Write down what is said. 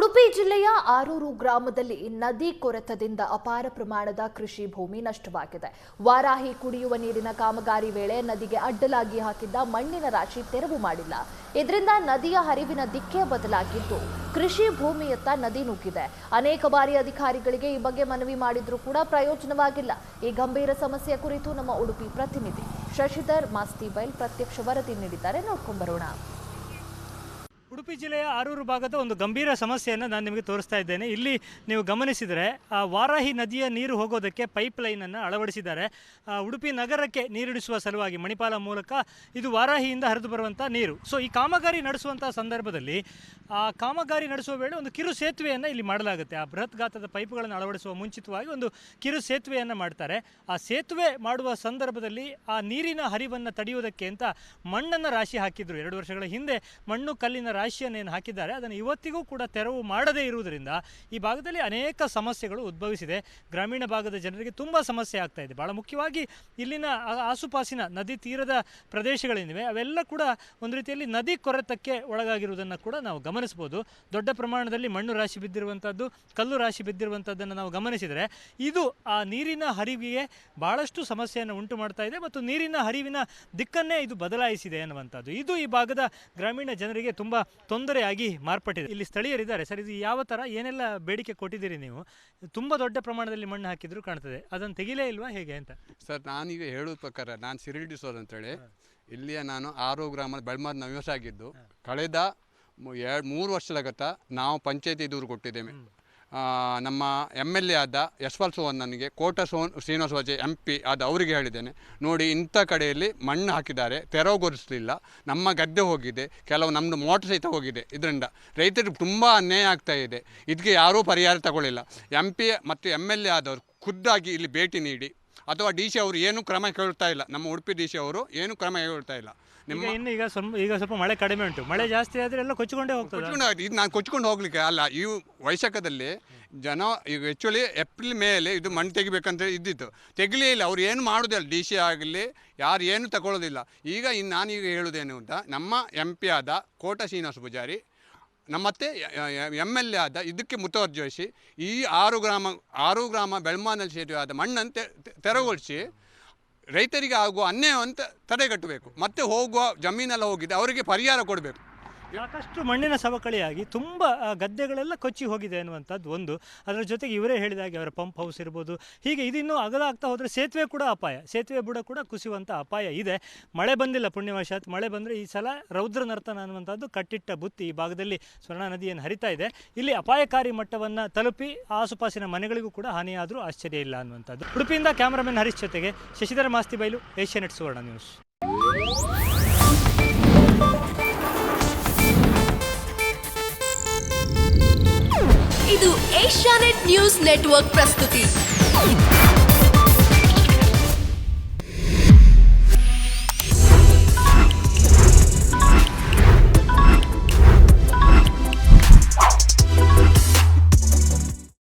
ಉಡುಪಿ ಜಿಲ್ಲೆಯ ಆರೂರು ಗ್ರಾಮದಲ್ಲಿ ನದಿ ಕೊರೆತದಿಂದ ಅಪಾರ ಪ್ರಮಾಣದ ಕೃಷಿ ಭೂಮಿ ನಷ್ಟವಾಗಿದೆ. ವಾರಾಹಿ ಕುಡಿಯುವ ನೀರಿನ ಕಾಮಗಾರಿ ವೇಳೆ ನದಿಗೆ ಅಡ್ಡಲಾಗಿ ಹಾಕಿದ್ದ ಮಣ್ಣಿನ ರಾಶಿ ತೆರವು ಮಾಡಿಲ್ಲ. ಇದರಿಂದ ನದಿಯ ಹರಿವಿನ ದಿಕ್ಕೇ ಬದಲಾಗಿದ್ದು ಕೃಷಿ ಭೂಮಿಯತ್ತ ನದಿ ನುಗ್ಗಿದೆ. ಅನೇಕ ಬಾರಿ ಅಧಿಕಾರಿಗಳಿಗೆ ಈ ಬಗ್ಗೆ ಮನವಿ ಮಾಡಿದ್ರೂ ಕೂಡ ಪ್ರಯೋಜನವಾಗಿಲ್ಲ. ಈ ಗಂಭೀರ ಸಮಸ್ಯೆ ಕುರಿತು ನಮ್ಮ ಉಡುಪಿ ಪ್ರತಿನಿಧಿ ಶಶಿಧರ್ ಮಾಸ್ತಿಬೈಲ್ ಪ್ರತ್ಯಕ್ಷ ವರದಿ ನೀಡಿದ್ದಾರೆ. ನೋಡ್ಕೊಂಡು ಬರೋಣ. ಉಡುಪಿ ಜಿಲ್ಲೆಯ ಆರೂರು ಭಾಗದ ಒಂದು ಗಂಭೀರ ಸಮಸ್ಯೆಯನ್ನು ನಾನು ನಿಮಗೆ ತೋರಿಸ್ತಾ ಇದ್ದೇನೆ. ಇಲ್ಲಿ ನೀವು ಗಮನಿಸಿದರೆ ವಾರಾಹಿ ನದಿಯ ನೀರು ಹೋಗೋದಕ್ಕೆ ಪೈಪ್ ಲೈನನ್ನು ಅಳವಡಿಸಿದ್ದಾರೆ. ಉಡುಪಿ ನಗರಕ್ಕೆ ನೀರಿಡಿಸುವ ಸಲುವಾಗಿ ಮಣಿಪಾಲ ಮೂಲಕ ಇದು ವಾರಾಹಿಯಿಂದ ಹರಿದು ಬರುವಂಥ ನೀರು. ಸೊ ಈ ಕಾಮಗಾರಿ ನಡೆಸುವಂಥ ಸಂದರ್ಭದಲ್ಲಿ ಆ ಕಾಮಗಾರಿ ನಡೆಸುವ ವೇಳೆ ಒಂದು ಕಿರು ಸೇತುವೆಯನ್ನು ಇಲ್ಲಿ ಮಾಡಲಾಗುತ್ತೆ. ಆ ಬೃಹತ್ ಗಾತ್ರದ ಪೈಪ್ಗಳನ್ನು ಅಳವಡಿಸುವ ಮುಂಚಿತವಾಗಿ ಒಂದು ಕಿರು ಸೇತುವೆಯನ್ನು ಮಾಡ್ತಾರೆ. ಆ ಸೇತುವೆ ಮಾಡುವ ಸಂದರ್ಭದಲ್ಲಿ ಆ ನೀರಿನ ಹರಿವನ್ನು ತಡೆಯುವುದಕ್ಕೆ ಅಂತ ಮಣ್ಣನ್ನು ರಾಶಿ ಹಾಕಿದ್ರು. 2 ವರ್ಷಗಳ ಹಿಂದೆ ಮಣ್ಣು ಕಲ್ಲಿನ ರಾಶಿಯನ್ನೇನು ಹಾಕಿದ್ದಾರೆ ಅದನ್ನು ಇವತ್ತಿಗೂ ಕೂಡ ತೆರವು ಮಾಡದೇ ಇರುವುದರಿಂದ ಈ ಭಾಗದಲ್ಲಿ ಅನೇಕ ಸಮಸ್ಯೆಗಳು ಉದ್ಭವಿಸಿದೆ. ಗ್ರಾಮೀಣ ಭಾಗದ ಜನರಿಗೆ ತುಂಬ ಸಮಸ್ಯೆ ಆಗ್ತಾ ಇದೆ. ಭಾಳ ಮುಖ್ಯವಾಗಿ ಇಲ್ಲಿನ ಆಸುಪಾಸಿನ ನದಿ ತೀರದ ಪ್ರದೇಶಗಳೇನಿವೆ ಅವೆಲ್ಲ ಕೂಡ ಒಂದು ರೀತಿಯಲ್ಲಿ ನದಿ ಕೊರೆತಕ್ಕೆ ಒಳಗಾಗಿರುವುದನ್ನು ಕೂಡ ನಾವು ಗಮನಿಸ್ಬೋದು. ದೊಡ್ಡ ಪ್ರಮಾಣದಲ್ಲಿ ಮಣ್ಣು ರಾಶಿ ಬಿದ್ದಿರುವಂಥದ್ದು, ಕಲ್ಲು ರಾಶಿ ಬಿದ್ದಿರುವಂಥದ್ದನ್ನು ನಾವು ಗಮನಿಸಿದರೆ ಇದು ಆ ನೀರಿನ ಹರಿವಿಗೆ ಭಾಳಷ್ಟು ಸಮಸ್ಯೆಯನ್ನು ಉಂಟು ಮಾಡ್ತಾ ಇದೆ ಮತ್ತು ನೀರಿನ ಹರಿವಿನ ದಿಕ್ಕನ್ನೇ ಇದು ಬದಲಾಯಿಸಿದೆ ಅನ್ನುವಂಥದ್ದು. ಇದು ಈ ಭಾಗದ ಗ್ರಾಮೀಣ ಜನರಿಗೆ ತುಂಬ ತೊಂದರೆಯಾಗಿ ಮಾರ್ಪಟ್ಟಿದೆ. ಇಲ್ಲಿ ಸ್ಥಳೀಯರಿದ್ದಾರೆ. ಸರ್, ಇದು ಯಾವ ಥರ ಏನೆಲ್ಲ ಬೇಡಿಕೆ ಕೊಟ್ಟಿದ್ದೀರಿ ನೀವು? ತುಂಬ ದೊಡ್ಡ ಪ್ರಮಾಣದಲ್ಲಿ ಮಣ್ಣು ಹಾಕಿದ್ರು ಕಾಣ್ತದೆ, ಅದನ್ನು ತೆಗಿಲೇ ಇಲ್ವಾ ಹೇಗೆ ಅಂತ? ಸರ್, ನಾನೀಗ ಹೇಳೋ ಪ್ರಕಾರ ನಾನು ಸಿರಿಡಿಸೋರು ಅಂತೇಳಿ ಇಲ್ಲಿಯ ನಾನು ಆರೂರು ಗ್ರಾಮದ ಬೆಳ್ಮಾದ ನಿವಾಸ ಆಗಿದ್ದು ಕಳೆದ 3 ವರ್ಷದ ಗತ ನಾವು ಪಂಚಾಯತಿ ದೂರು ಕೊಟ್ಟಿದ್ದೇವೆ. ನಮ್ಮ MLA ಆದ ಯಶ್ಪಾಲ್ ಸೋಹನ್ ನನಗೆ ಕೋಟ ಶ್ರೀನಿವಾಸ ವಜೆ MP ಆದ ಅವರಿಗೆ ಹೇಳಿದ್ದೇನೆ, ನೋಡಿ ಇಂಥ ಕಡೆಯಲ್ಲಿ ಮಣ್ಣು ಹಾಕಿದ್ದಾರೆ, ತೆರವುಗೊಳಿಸಲಿಲ್ಲ, ನಮ್ಮ ಗದ್ದೆ ಹೋಗಿದೆ, ಕೆಲವು ನಮ್ಮದು ಮೋಟರ್ ಸಹಿತ ಹೋಗಿದೆ. ಇದರಿಂದ ರೈತರಿಗೆ ತುಂಬ ಅನ್ಯಾಯ ಆಗ್ತಾ ಇದೆ. ಇದಕ್ಕೆ ಯಾರೂ ಪರಿಹಾರ ತಗೊಳ್ಳಿಲ್ಲ. MP ಮತ್ತು MLA ಆದವರು ಖುದ್ದಾಗಿ ಇಲ್ಲಿ ಭೇಟಿ ನೀಡಿ ಅಥವಾ DC ಅವರು ಏನೂ ಕ್ರಮ ಕೇಳ್ತಾ ಇಲ್ಲ. ನಮ್ಮ ಉಡುಪಿ DC ಅವರು ಏನೂ ಕ್ರಮ ಕೇಳ್ತಾ ಇಲ್ಲ. ಈಗ ಸ್ವಲ್ಪ ಮಳೆ ಕಡಿಮೆ ಉಂಟು. ಮಳೆ ಜಾಸ್ತಿ ಆದರೆ ಎಲ್ಲ ಕೊಚ್ಚಿಕೊಂಡೇ ಹೋಗ್ತದೆ. ಇದು ನಾನು ಕೊಚ್ಕೊಂಡು ಹೋಗ್ಲಿಕ್ಕೆ ಅಲ್ಲ. ಈ ವೈಶಾಖದಲ್ಲಿ ಜನ ಈಗ ಆ್ಯಕ್ಚುಲಿ ಏಪ್ರಿಲ್ ಮೇಲೆ ಇದು ಮಣ್ಣು ತೆಗಿಬೇಕಂತ ಇದ್ದಿತ್ತು, ತೆಗಿಲೇ ಇಲ್ಲ. ಅವ್ರು ಏನು ಮಾಡೋದಿಲ್ಲ, DC ಆಗಲಿ ಯಾರು ಏನು ತಗೊಳ್ಳೋದಿಲ್ಲ. ಈಗ ನಾನೀಗ ಹೇಳೋದೇನು ಅಂತ, ನಮ್ಮ MP ಆದ ಕೋಟ ಶ್ರೀನಿವಾಸ ಪೂಜಾರಿ ಮತ್ತೆ MLA ಆದ ಇದಕ್ಕೆ ಮುತುವರ್ಜಿ ವಹಿಸಿ ಈ 6 ಗ್ರಾಮ ಬೆಳ್ಮಾನಲ್ಲಿ ಸೇತುವೆ ಮಣ್ಣನ್ನು ತೆರವುಗೊಳಿಸಿ ರೈತರಿಗೆ ಆಗುವ ಅನ್ಯಾಯವಂತ ತಡೆಗಟ್ಟಬೇಕು. ಮತ್ತೆ ಹೋಗುವ ಜಮೀನೆಲ್ಲ ಹೋಗಿದೆ ಅವರಿಗೆ ಪರಿಹಾರ ಕೊಡಬೇಕು. ಸಾಕಷ್ಟು ಮಣ್ಣಿನ ಸವಕಳಿಯಾಗಿ ತುಂಬ ಗದ್ದೆಗಳೆಲ್ಲ ಕೊಚ್ಚಿ ಹೋಗಿದೆ ಅನ್ನುವಂಥದ್ದು ಒಂದು. ಅದರ ಜೊತೆಗೆ ಇವರೇ ಹೇಳಿದಾಗೆ ಅವರ ಪಂಪ್ ಹೌಸ್ ಇರ್ಬೋದು, ಹೀಗೆ ಇದಿನ್ನೂ ಅಗಲ ಆಗ್ತಾ ಹೋದರೆ ಸೇತುವೆ ಕೂಡ ಅಪಾಯ, ಸೇತುವೆ ಬುಡ ಕೂಡ ಕುಸಿಯುವಂಥ ಅಪಾಯ ಇದೆ. ಮಳೆ ಬಂದಿಲ್ಲ ಪುಣ್ಯವಶಾತ್. ಮಳೆ ಬಂದರೆ ಈ ಸಲ ರೌದ್ರ ನರ್ತನ ಅನ್ನುವಂಥದ್ದು ಕಟ್ಟಿಟ್ಟ ಬುತ್ತಿ. ಈ ಭಾಗದಲ್ಲಿ ಸ್ವರ್ಣ ನದಿಯನ್ನು ಹರಿತಾ ಇದೆ. ಇಲ್ಲಿ ಅಪಾಯಕಾರಿ ಮಟ್ಟವನ್ನು ತಲುಪಿ ಆಸುಪಾಸಿನ ಮನೆಗಳಿಗೂ ಕೂಡ ಹಾನಿಯಾದರೂ ಆಶ್ಚರ್ಯ ಇಲ್ಲ ಅನ್ನುವಂಥದ್ದು. ಉಡುಪಿಯಿಂದ ಕ್ಯಾಮರಾಮನ್ ಹರೀಶ್ ಜೊತೆಗೆ ಶಶಿಧರ ಮಾಸ್ತಿಬೈಲು, ಏಷ್ಯಾನೆಟ್ ಸುವರ್ಣ ನ್ಯೂಸ್. ಇದು ಏಷ್ಯಾನೆಟ್ ನ್ಯೂಸ್ ನೆಟ್ವರ್ಕ್ ಪ್ರಸ್ತುತಿ.